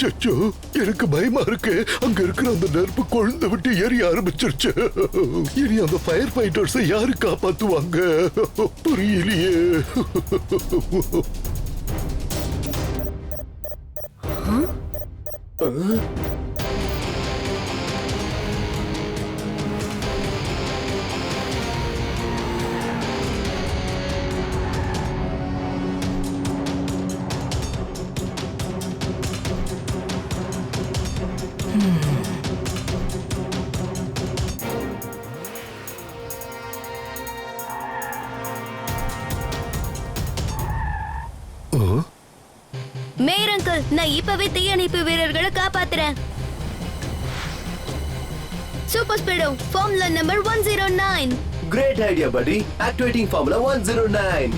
அச்சோ, எனக்கு பயமா இருக்கு. அங்க இருக்கிற அந்த நெருப்பு கொழுந்து விட்டு எரிய ஆரம்பிச்சிருச்சு. இனி அந்த ஃபயர் ஃபைட்டர்ஸை யாரு காப்பாத்துவாங்க புரியலையே. மேயர் அங்கிள், நான் இப்பவே தீயணைப்பு வீரர்களை காப்பாத்துறேன். Super Speedo formula number 109. Great idea, buddy. Activating Formula 109.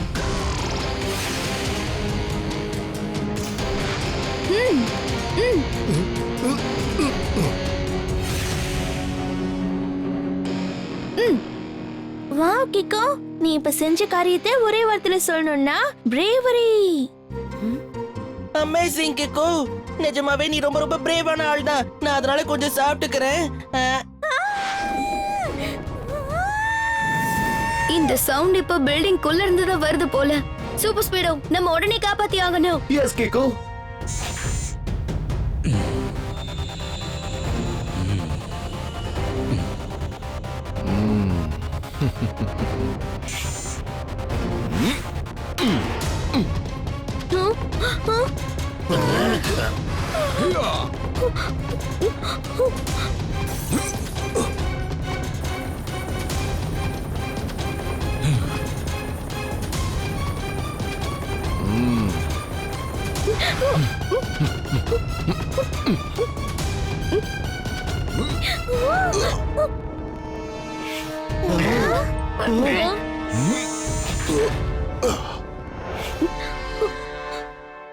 Wow Kicko, நீ இப்ப செஞ்ச காரியத்தை ஒரே வார்த்தையில சொல்லணும்னா பிரேவரி. அமேசிங் கிக்கோ, நிஜமாவே நீ ரொம்ப ரொம்ப பிரேவான ஆள் தான். நான் அதனால கொஞ்சம் சாப்பிட்டுக்கிறேன். இந்த சவுண்ட் இப்ப பில்டிங் குள்ள இருந்து தான் வருது போல. சூப்பர் ஸ்பீடோ, நம்ம உடனே காப்பாத்தி ஆகணும். Yes, Kiko.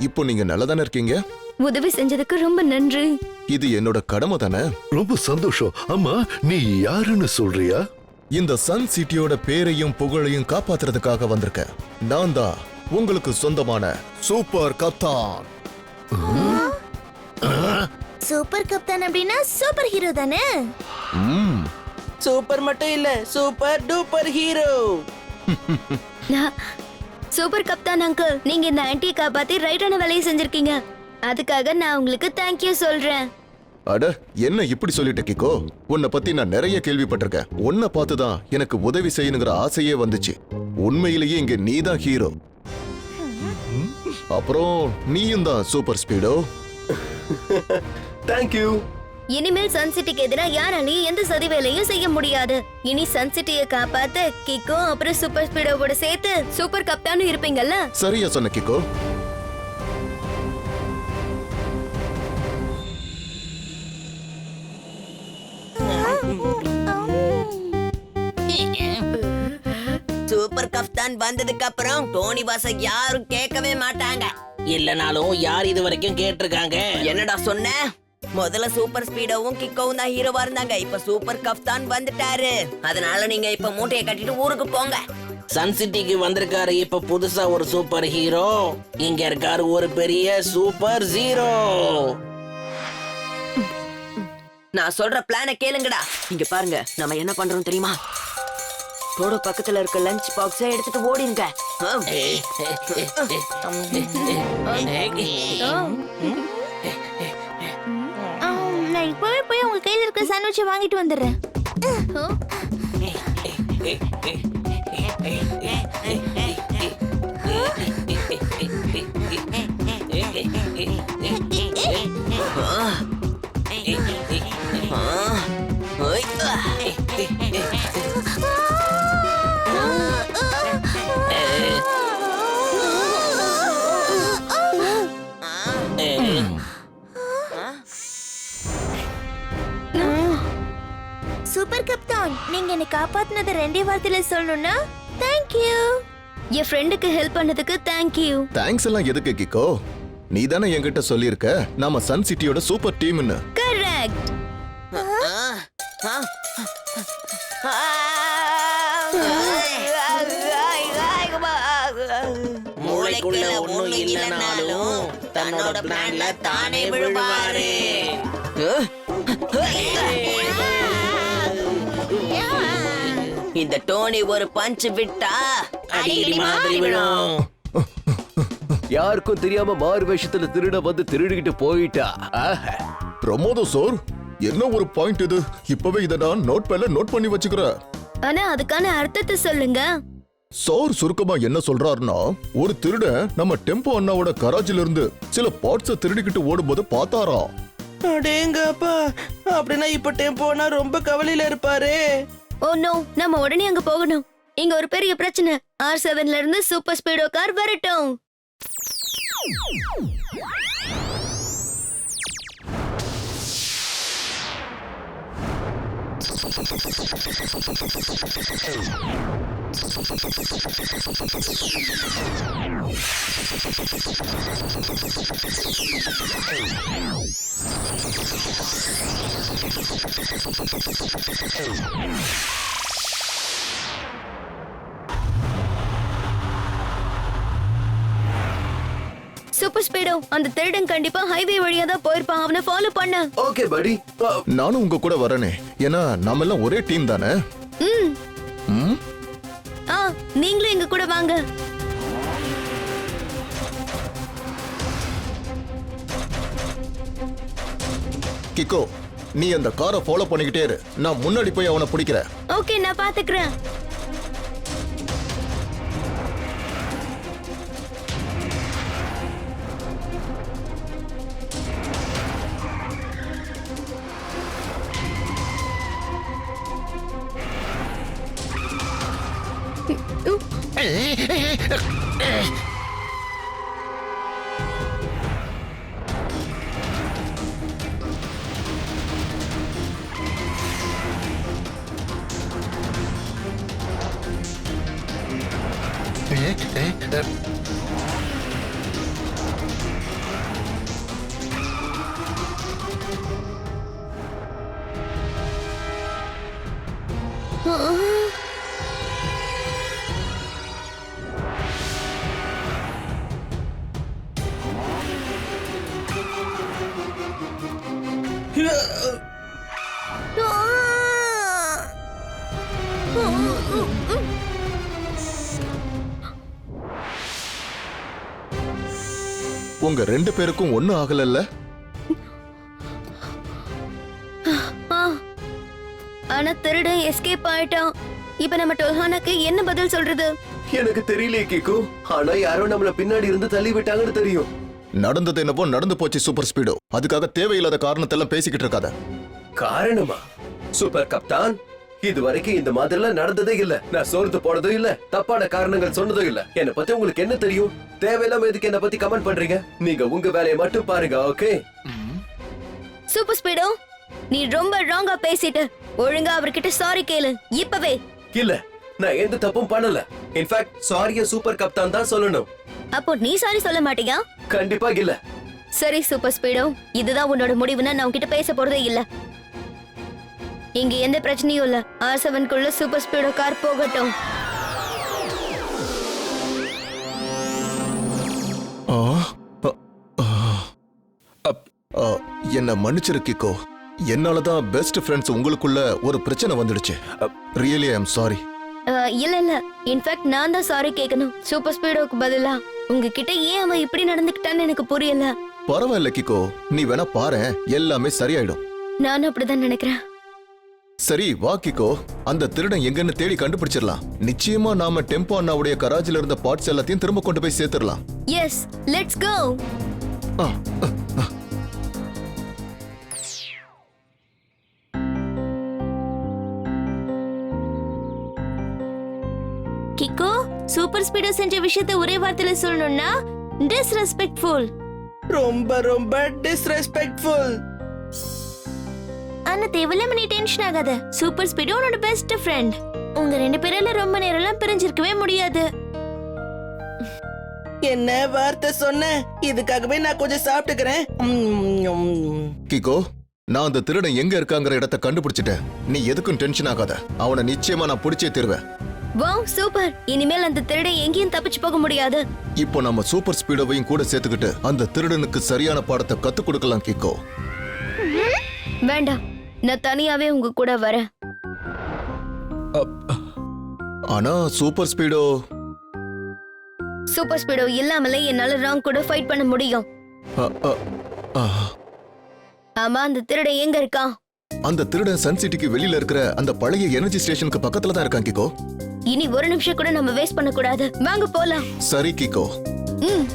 இப்போ நீங்க நல்லதானே இருக்கீங்க? உதவி செஞ்சதுக்கு ரொம்ப நன்றி. இது என்னோட கடமை தானே. ரொம்ப சந்தோஷம். அம்மா, நீ யாருன்னு சொல்றியா? இந்த சன் சிட்டியோட பேரையும் புகழையும் காப்பாத்துறதுக்காக வந்திருக்கேன். நான் தான் உங்களுக்கு சொந்தமான சூப்பர் கப்தான். சூப்பர் கப்தான் அப்படின்னா சூப்பர் ஹீரோ தானே? சூப்பர் மட்டும் இல்ல, super duper hero. Super kaftan uncle, நீங்க இந்த ஆன்ட்டியை காப்பாத்தி ரைட்டான வேலையை செஞ்சிருக்கீங்க. அதுக்காக நான் உங்களுக்கு தேங்க்யூ சொல்றேன். அட, என்ன இப்படி சொல்லிட்ட கிக்கோ? உன்னை பத்தி நான் நிறைய கேள்விப்பட்டிருக்கேன். உன்னை பார்த்துதான் எனக்கு உதவி செய்யணுங்கிற ஆசையே வந்துச்சு. உண்மையிலேயே இங்க நீதான் ஹீரோ. அப்புறம் நீயும் தான் சூப்பர் ஸ்பீடோ. Thank you. இனிமேல் சன் சிட்டிக்கு எதிராக யாராலையும் எந்த சதி வேலையும் செய்ய முடியாது. இனி சன் சிட்டியை காப்பாத்த கிக்கோ அப்புறம் சூப்பர் ஸ்பீடோவோட சேர்த்து சூப்பர் கப்தானும் இருப்பீங்கல்ல? சரியா சொன்ன கிக்கோ. சூப்பர் கப்தான் வந்ததுக்கு அப்புறம் டோனி பாஸ யாரும் கேட்கவே மாட்டாங்க. இல்லனாலும் யார் இது வரைக்கும் கேட்டிருக்காங்க? என்னடா சொன்ன? முதல்ல சூப்பர் ஸ்பீடோவும் கிக்கோவும் தான் ஹீரோவா இருந்தாங்க. இப்ப சூப்பர் கப்தான் வந்துட்டாரு. அதனால நீங்க இப்ப மூட்டையை கட்டிட்டு ஊருக்கு போங்க. சன் சிட்டிக்கு வந்திருக்காரு இப்ப புதுசா ஒரு சூப்பர் ஹீரோ. இங்க இருக்காரு ஒரு பெரிய சூப்பர் ஜீரோ. நான் சொல்ற பிளான கேளுங்கடா. இங்க பாருங்க, நம்ம என்ன பண்றோம் தெரியுமா? தோட பக்கத்துல இருக்க லஞ்ச் பாக்ஸை எடுத்துட்டு ஓடிருங்க. நான் இப்பவே போய் உங்க கையில இருக்க சாண்ட்விட்சை வாங்கிட்டு வந்துடுறேன். சூப்பர் கப்தான், நீங்க என்னை காப்பாத்தினது ரெண்டே வார்த்தையில சொல்லணும்னா தேங்க்யூ. என் ஃப்ரெண்டுக்கு ஹெல்ப் பண்ணதுக்கு தேங்க்யூ. தேங்க்ஸ் எல்லாம் எதுக்கு கிக்கோ? நீ தானே என்கிட்ட சொல்லியிருக்க நாம சன் சிட்டியோட சூப்பர் டீம்னு. கரெக்ட். மூளைக்குள்ள ஒண்ணும் இல்லைனாலும் தன்னோட பிளான்ல தானே விழுவாரு. இந்த டோனி ஒரு பஞ்ச் விட்டா அடி மாதிரி விழும். யாருக்கும் தெரியாம மாறு வேஷத்துல திருட வந்து திருடிக்கிட்டு போயிட்டா. பிரமோதோ சார், என்ன ஒரு பாயிண்ட் இது? இப்பவே இத நான் நோட் பேட்ல நோட் பண்ணி வச்சுக்கிறேன். ஆனா அதுக்கான அர்த்தத்தை சொல்லுங்க. சார் சுருக்கமா என்ன சொல்றாருன்னா, ஒரு திருடன் நம்ம டெம்போ அண்ணாவோட கராஜில இருந்து சில பார்ட்ஸ திருடிக்கிட்டு ஓடும்போது பார்த்தாரா. அடேங்கப்பா, அப்படின்னா இப்ப டெம்போனா ரொம்ப கவலையில இருப்பாரு. ஓ நோ, நம்ம உடனே அங்க போகணும். இங்க ஒரு பெரிய பிரச்சனை. R7ல இருந்து சூப்பர் ஸ்பீடோ கார் வரட்டும். சூப்பர் ஸ்பீடோ, அந்த திருடன் கண்டிப்பா ஹைவே வழியா தான் போயிருப்பான். அவனை ஃபாலோ பண்ண. ஓகே படி. நானும் உங்க கூட வரனே, ஏன்னா நாம எல்லாம் ஒரே டீம் தானே. ம். நீங்களும் எங்க கூட வாங்க. கிக்கோ, நீ அந்த காரை ஃபாலோ பண்ணிக்கிட்டே இரு. நான் முன்னாடி போய் அவனை பிடிக்கிறேன். ஓகே, நான் பாத்துக்கிறேன். உங்க ரெண்டு பேருக்கும் ஒண்ணும் ஆகலல்ல? ஆனா திருடன் எஸ்கேப் ஆயிட்டான். இப்ப நம்ம டொல்ஹானாக்கு என்ன பதில் சொல்றது? எனக்கு தெரியலையே கிக்கு. ஆனா யாரோ நம்மள பின்னாடி இருந்து தள்ளி விட்டாங்கன்னு தெரியும். நடந்தது என்னப்போ நடந்து போச்சு சூப்பர் ஸ்பீடோ. அதுக்காக தேவையில்லாத காரணத்தெல்லாம் பேசிக்கிட்டு இருக்காத. காரணமா? சூப்பர் கப்தான், இது வரைக்கும் இந்த மாதிரிலாம் நடந்ததே இல்ல. நான் சோர்ந்து போனதும் இல்ல, தப்பான காரணங்கள் சொன்னதும் இல்ல. என்ன பத்தி உங்களுக்கு என்ன தெரியும்? தேவையில்லாம எதுக்கு என்ன பத்தி கமெண்ட் பண்றீங்க? நீங்க உங்க வேலையை மட்டும் பாருங்க, ஓகே? சூப்பர் ஸ்பீடோ, நீ ரொம்ப ராங்கா பேசிட்ட. ஒழுங்கா அவர்கிட்ட சாரி கேளு இப்பவே. இல்ல, நான் எந்த தப்பும் பண்ணல. இன்ஃபேக்ட் சாரிய சூப்பர் கப்தான் தான் சொல்லணும். அப்போ நீ சாரி சொல்ல மாட்டியா? கண்டிப்பா இல்ல. சரி சூப்பர் ஸ்பீடோ, இதுதான் உன்னோட முடிவுன்னா நான் உன்கிட்ட பேச போறதே இல்ல. இங்க எந்த பிரச்சனையும் இல்ல. R7க்குள்ள சூப்பர் ஸ்பீடோ கார் போகட்டும். என்ன மன்னிச்சிருக்கிக்கோ. என்னாலதான் பெஸ்ட் ஃப்ரெண்ட்ஸ் உங்களுக்குள்ள ஒரு பிரச்சனை வந்துடுச்சு. Really I am sorry. இல்ல இல்ல, இன்ஃபேக்ட் நான் தான் சாரி கேட்கணும். சூப்பர் ஸ்பீடோக்கு பதிலா உங்ககிட்ட ஏன் அவன் இப்படி நடந்துக்கிட்டான்னு எனக்கு புரியல. பரவாயில்ல கிக்கோ, நீ வேணா பாரு, எல்லாமே சரியாயிடும். நானும் அப்படிதான் நினைக்கிறேன். சரி வா கிக்கோ, அந்த திருடன் எங்கன்னு தேடி கண்டுபிடிச்சிடலாம். நிச்சயமா நாம டெம்போ அண்ணாவுடைய கராஜில இருந்த பார்ட்ஸ் எல்லாத்தையும் திரும்ப கொண்டு போய் சேர்த்துடலாம். Yes, let's go. Kicko, Super Speedo செஞ்ச விஷயத்தை ஒரே வார்த்தையில சொல்லணும்னா டிஸ்ரெஸ்பெக்ட்ஃபுல். ரொம்ப ரொம்ப டிஸ்ரெஸ்பெக்ட்ஃபுல். ஆனா தேவையில்லாம நீ டென்ஷன் ஆகாத. சூப்பர் ஸ்பீடோ உன்னோட பெஸ்ட் ஃப்ரெண்ட். உங்க ரெண்டு பேரால ரொம்ப நேரம்லாம் பிரிஞ்சிருக்கவே முடியாது. என்ன வார்த்தை சொன்ன? இதுக்காகவே நான் கொஞ்சம் சாப்பிட்டுக்கிறேன். கிக்கோ, நான் அந்த திருடன் எங்க இருக்காங்கிற இடத்த கண்டுபிடிச்சிட்டேன். நீ எதுக்கும் டென்ஷன் ஆகாத. அவனை நிச்சயமா நான் பிடிச்சே தருவேன். Wow super. இனிமேல் அந்த திருடை எங்கேயும் தப்பிச்சு போக முடியாது. இப்போ நம்ம சூப்பர் ஸ்பீடோவையும் கூட சேர்த்துக்கிட்டு அந்த திருடனுக்கு சரியான பாடத்தை கத்துக் கொடுக்கலாம் கிக்கோ. வேண்டாம், நான் தனியாவே உங்க கூட வரேன். ஆனா சூப்பர் ஸ்பீடோ இல்லாமலே என்னால ராங் கூட ஃபைட் பண்ண முடியும். அ, அ, ஆ. ஆமா, அந்த திருடை எங்க இருக்கான்? அந்த திருடன் சன் சிட்டிக்கு வெளியில இருக்கிற அந்த பழைய எனர்ஜி ஸ்டேஷனுக்கு பக்கத்துல தான் இருக்கான் கிக்கோ. இனி ஒரு நிமிஷம் கூட நம்ம வேஸ்ட் பண்ண கூடாது. வாங்க போலாம். சரி கிக்கோ. ம்.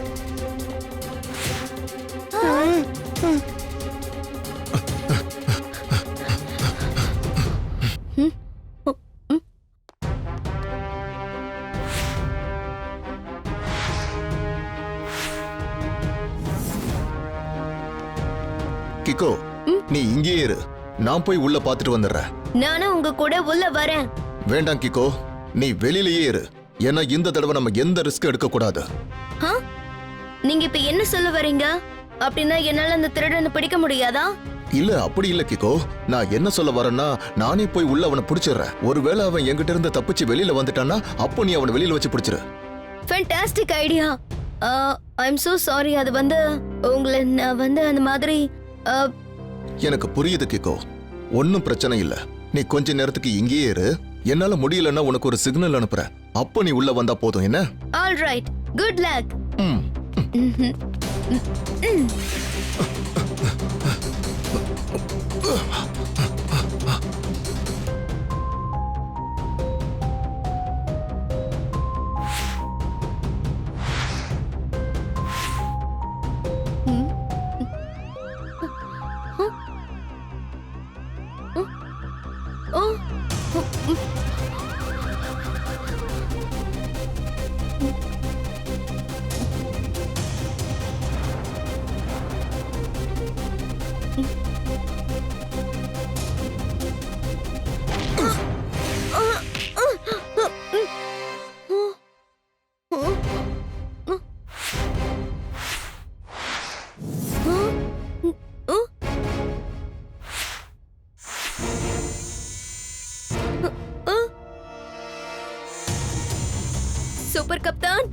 கிக்கோ, நீ இங்கேயே இரு. நான் போய் உள்ள பாத்துட்டு வந்துடுறேன். நானும் உங்க கூட உள்ள வரேன். வேண்டாம் கிக்கோ, நீ வெளியிலேயே இரு. ஏன்னா இந்த தடவை நம்ம எந்த ரிஸ்க் எடுக்க கூடாது. ஆ? நீங்க இப்ப என்ன சொல்ல வரீங்க? அப்படின்னா என்னால அந்த திருடனை பிடிக்க முடியாதா? இல்ல, அப்படி இல்ல கிக்கோ. நான் என்ன சொல்ல வரேன்னா, நானே போய் உள்ள அவனை பிடிச்சிடுறேன். ஒருவேளை அவன் என்கிட்ட இருந்து தப்பிச்சு வெளியில வந்துட்டான்னா அப்போ நீ அவனை வெளியில வச்சு பிடிச்சிரு. Fantastic idea. I am so sorry. அது உங்களை நான் அந்த மாதிரி எனக்கு புரியுது கிக்கோ. ஒன்னும் பிரச்சனை இல்ல. நீ கொஞ்ச நேரத்துக்கு இங்கேயே இரு. என்னால முடியலன்னா உனக்கு ஒரு சிக்னல் அனுப்புறேன். அப்போ நீ உள்ள வந்தா போதும். என்ன? All right. Good luck. Super kaftan.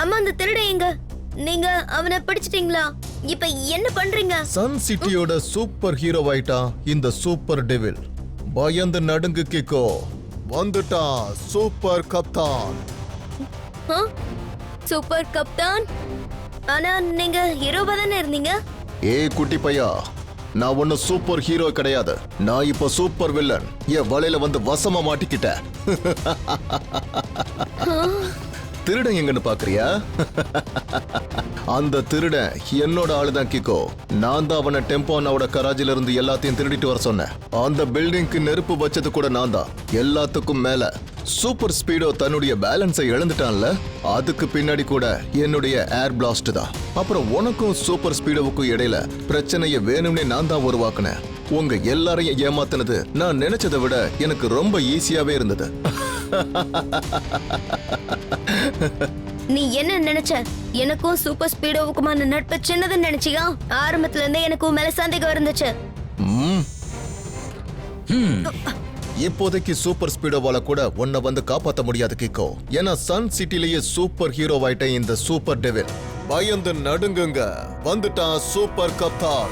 அம்மா, அந்த திருட எங்க? நீங்க அவனை பிடிச்சிட்டீங்களா? இப்ப என்ன பண்றீங்க? சன் சிட்டியோட சூப்பர் ஹீரோவாயிட்டா இந்த சூப்பர் டெவில். பயந்து நடுங்கு கிக்கோ. வந்துட்டான் சூப்பர் கப்தான். Super kaftan? ஆனா நீங்க ஹீரோவா தானே இருந்தீங்க? ஏய் குட்டி பையா, நான் ஒன்னும் சூப்பர் ஹீரோ கிடையாது. நான் இப்ப சூப்பர் வில்லன். என் வலையில வந்து வசமா மாட்டிக்கிட்ட. திருடன் எங்கன்னு பாக்குறியா? அந்த திருடன் என்னோட ஆளுதான் கிக்கோ. நான் தான் அவனை டெம்போனாவோட கராஜில இருந்து எல்லாத்தையும் திருடிட்டு வர சொன்னேன். அந்த பில்டிங்க்கு நெருப்பு வச்சது கூட நான் தான். எல்லாத்துக்கும் மேல சூப்பர் ஸ்பீடோ தன்னுடைய பேலன்ஸை இழந்துட்டான்ல, அதுக்கு பின்னாடி கூட என்னுடைய ஏர் பிளாஸ்ட் தான். அப்புறம் உனக்கும் சூப்பர் ஸ்பீடோவுக்கும் இடையில பிரச்சனையை வேணும்னே நான் தான் உருவாக்குனேன். உங்க எல்லாரையும் ஏமாத்தினது நான் நினைச்சதை விட எனக்கு ரொம்ப ஈஸியாவே இருந்தது. நீ என்ன நினைச்ச? எனக்கும் சூப்பர் ஸ்பீடோவுக்குமான நட்பு சின்னதுன்னு நினைச்சியா? ஆரம்பத்துல இருந்தே எனக்கு மேல சந்தேகம் இருந்துச்சு. இப்போதைக்கு சூப்பர் ஸ்பீடோவால கூட உன்னை வந்து காப்பாத்த முடியாது கிக்கோ. ஏன்னா சன் சிட்டிலேயே சூப்பர் ஹீரோவாயிட்ட இந்த சூப்பர் டெவில். பயந்து நடுங்குங்க. வந்துட்டான் சூப்பர் கப்தான்.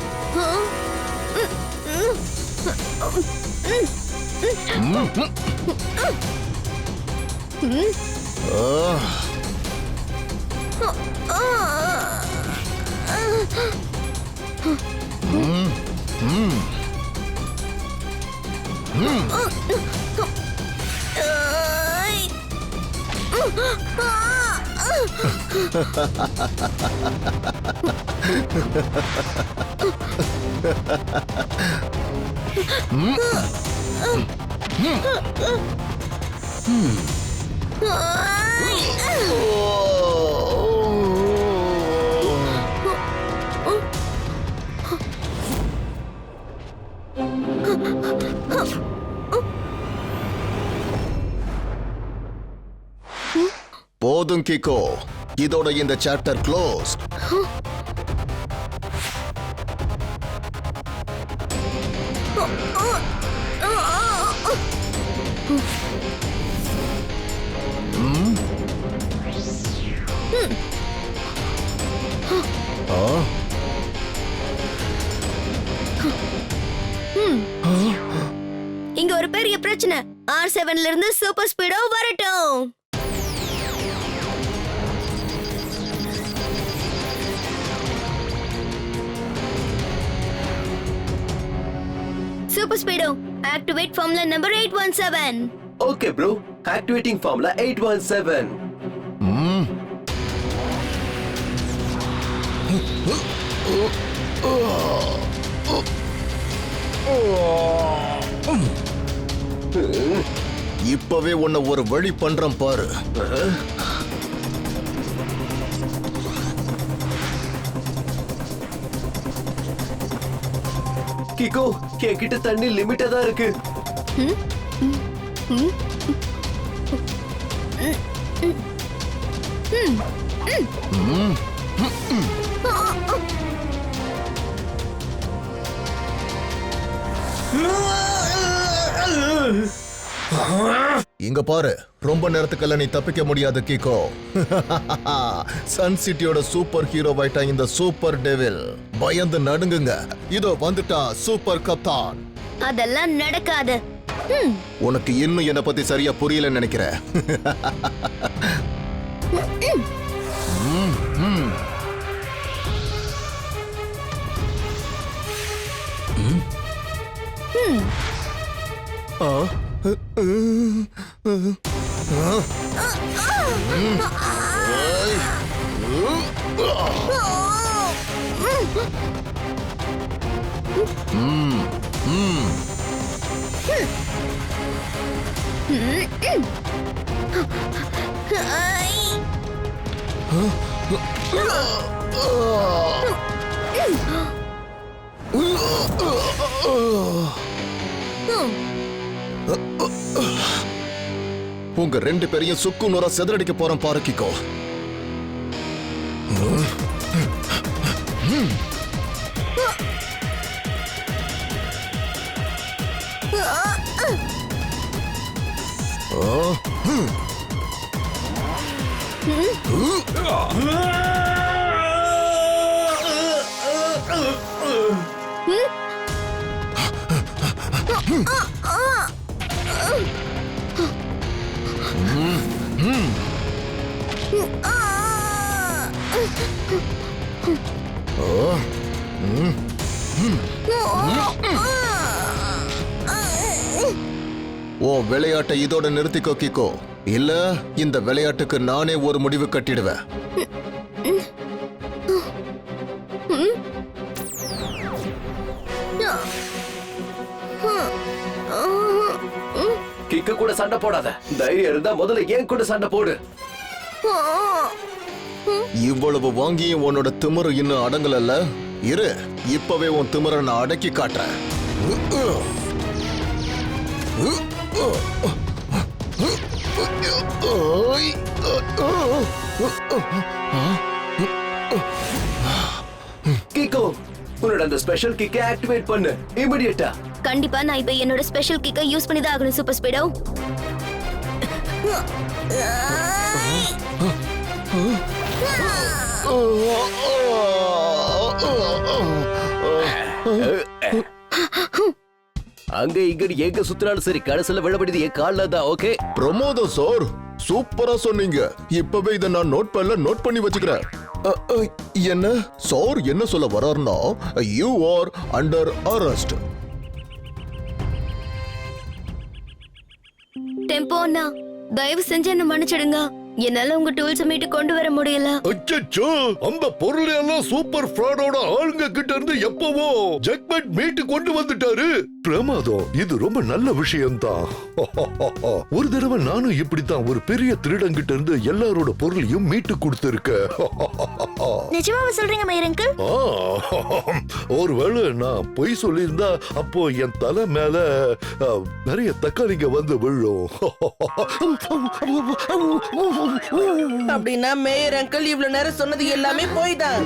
போதும் கிக்கோ, இதோட இந்த சாப்டர் க்ளோஸ்ட். இங்க ஒரு பெரிய பிரச்சனை. R7ல இருந்து சூப்பர் ஸ்பீடோ வரட்டும். Super Speedo activate formula number 817. Okay bro, activating formula 817. இப்பவே உன்னை ஒரு வழி பண்றேன் பாரு. கிகோ, என்கிட்ட தண்ணி லிமிட்டா தான் இருக்கு. இங்க பாரு, ரொம்ப நேரத்துக்கெல்லாம் நீ தப்பிக்க முடியாது கிகோ. சன் சிட்டியோட சூப்பர் ஹீரோவாயிட்டா இந்த சூப்பர் டெவில். பயந்து நடுங்குங்க. இதோ வந்துட்டா சூப்பர் கப்தான். அதெல்லாம் நடக்காது. உனக்கு இன்னும் என்ன பத்தி சரியா புரியலன்னு நினைக்கிறேன். உங்க ரெண்டு பேரையும் சுக்கு நூறா செதறடிக்க போறேன் பாரு கிகோ. ஓ விளையாட்டை இதோட நிறுத்திக்கோ கிகோ. இல்ல இந்த விளையாட்டுக்கு நானே ஒரு முடிவு கட்டிடுவேன். கிக்கு கூட சண்டை போடாத. தைரியம் இருந்தா முதல்ல ஏன் கூட சண்டை போடு. இவ்வளவு வாங்கியும் உன்னோட திமிரு இன்னும் அடங்கலல்ல. இரு, இப்பவே உன் திமிர நான் அடக்கி காட்டுறேன். கிக்கு, உன்னோட அந்த ஸ்பெஷல் கிக்கை ஆக்டிவேட் பண்ணு இமிடியேட்டா. கண்டிப்பா நான் இப்ப என்னோட ஸ்பெஷல் கிக்கை யூஸ் பண்ணி தான் ஆகணும் சூப்பர் ஸ்பீடோ. அங்க இங்க எங்க சுத்தினாலும் சரி, கடைசில விழபடிது என் கால்ல தான். ஓகே பிரமோத சார், சூப்பரா சொன்னீங்க. இப்பவே இதை நான் நோட் பண்ணி வச்சுக்கிறேன். என்ன சார் என்ன சொல்ல வர்றாருன்னா, you are under arrest. Tempo அண்ணா, தயவு செஞ்சு என்ன மன்னிச்சிடுங்க. என்னால உங்க டூல்ஸ் மீட்டு கொண்டு வர முடியல. அச்சச்சோ, அந்த பொருள் எல்லாம் சூப்பர் ஃப்ராடோட ஆளுங்க கிட்ட இருந்து எப்பவோ ஜக்மெண்ட் மீட்டு கொண்டு வந்துட்டாரு. பிரமாதம், இது ரொம்ப நல்ல விஷயம்தான். ஒரு தடவை நானும் இப்படித்தான் ஒரு பெரிய திருடங்கிட்ட இருந்து எல்லாரோட பொருளையும் மீட்டு கொடுத்திருக்கேன். நிஜமாவா சொல்றீங்க மயிர் அங்கிள்? ஒருவேளை நான் பொய் சொல்லியிருந்தா அப்போ என் தலை மேல நிறைய தக்காளிங்க வந்து விழும். அப்படின்னா மேயர் அங்கிள் இவ்வளவு நேரம் சொன்னது எல்லாமே போய் தான்.